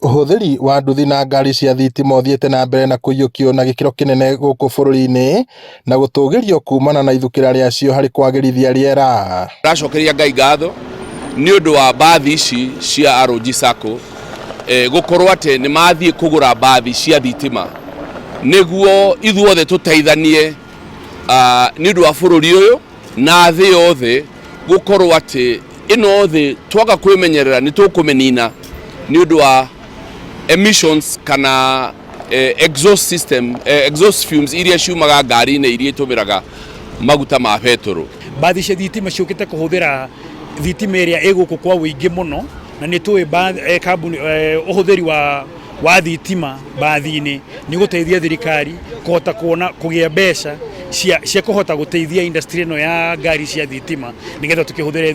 Ũhũthĩri wa nduthi na ngari cia thitima ũthiĩte na mbere na kũiyũkio na gĩkĩro kĩnene gũkũ bũrũri-inĩ na gũtũgĩrio kumana na ithukĩra rĩacio harĩ kwagĩrithia rĩera. Racokeria Ngai ngatho nĩ ũndũ wa mbathi ici cia ROG Sacco gũkorwo atĩ nĩ mathiĩ kũgũra mbathi cia thitima nĩguo ithuothe tũteithanie nĩ ũndũ wa bũrũri ũyũ na thĩ yothe gũkorwo atĩ ĩno thĩ twaga kwĩmenyerera nĩ tũkũmĩnina nĩ ũndũ wa emissions kana exhaust fumes iria ciumaga ngari-inĩ iria itũmĩraga maguta ma betũrũ. Mbathi cia thitima ciũkĩte kũhũthĩra thitima ĩrĩa ĩgũkũ kwa ũingĩ mũno, na nĩ tũĩ ũhũthĩri wa thitima mbathi-inĩ nĩ gũteithia thirikari kũhota kũgĩa mbeca cia kũhota gũteithia industry ĩno ya ngari cia thitima nĩgetha tũkĩhũthĩre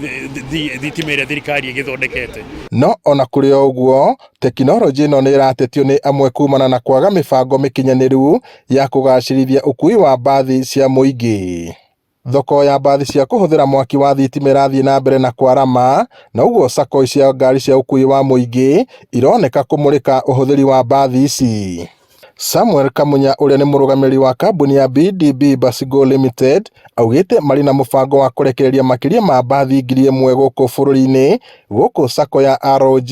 thitima ĩrĩa thirikari ĩgĩthondekete. No ona kũrĩ o ũguo, tekinoronjĩ ĩno nĩ ĩratetio nĩ amwe kumana na kwaga mĩbango mĩkinyanĩru ya kũgacĩrithia ũkui wa mbathi cia mũingĩ. Thoko ya mbathi cia kũhũthĩra mwaki wa thitima ĩrathiĩ na mbere na kwarama, na ũguo sacco cia ngari cia ũkui wa mũingĩ ironeka kũmũrĩka ũhũthĩri wa mbathi ici. Samuel Kamunya ũrĩa nĩ mũrũgamĩrĩri wa kambuni ya BDB Basigo Limited augĩte marĩ na mũbango wa kũrekereria makĩria ma mbathi 1,000 gũkũ bũrũri-inĩ, gũkũ sacco ya ROG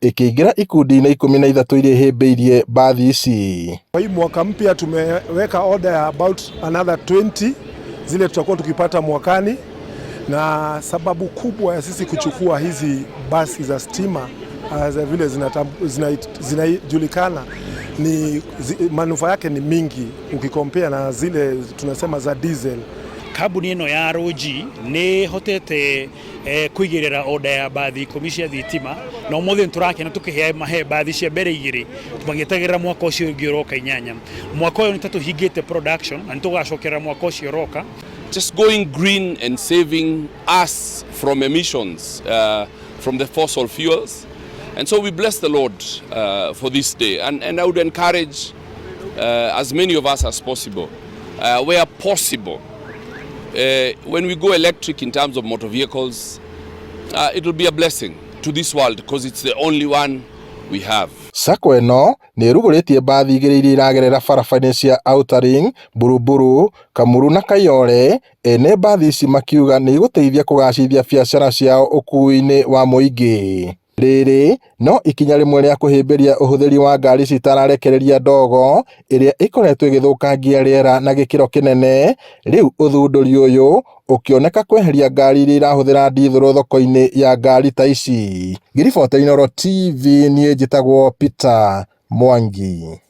ĩkĩingĩra ikundi-inĩ 13 iria ihĩmbĩirie mbathi ici. Kwa hii mwaka mpya tumeweka order ya about another 20 zile tutakuwa tukipata mwakani, na sababu kubwa ya sisi kuchukua hizi basi za stima vile zinajulikana ni manufaa yake ni mingi ukikompea na zile tunasema za diesel. Kambuni ĩno ya ROG nĩ hotete kũigĩrĩra order ya mbathi 10 cia thitima, na ũmũthĩ tũrakena tũkĩhe mbathi cia mbere 2 tũgĩetagĩrĩra mwaka ũcio ũngĩ ũroka 8. Mwaka ũyũ nĩ tũhingĩte production na nĩ tũgacokerera mwaka ũcio ũroka. Just going green and saving us from emissions from the fossil fuels. And so we bless the Lord for this day, and I would encourage as many of us as possible, where possible, when we go electric in terms of motor vehicles, it will be a blessing to this world because it's the only one we have. Sacco ĩno nĩ ĩrugũrĩtie mbathi 2 iria iragerera barabara-inĩ cia Outer Ring, Buruburu, Kamuru na Kayole. Ene mbathi ici makiuga nĩ igũteithia kũgacĩrithia biacara ciao ũkui-inĩ wa mũingĩ. Rĩrĩ no ikinya rĩmwe rĩa kũhĩmbĩria ũhũthĩri wa ngari citararekereria ndogo ĩrĩa ĩkoretwo ĩgĩthũkangia rĩera na gĩkĩro kĩnene. Rĩu ũthundũri ũyũ ũkĩoneka kweheria ngari iria irahũthĩra ndithũrũ thoko-inĩ ya ngari ta ici. Ngiriboti Inooro TV, niĩ njĩtagwo Peter Mwangi.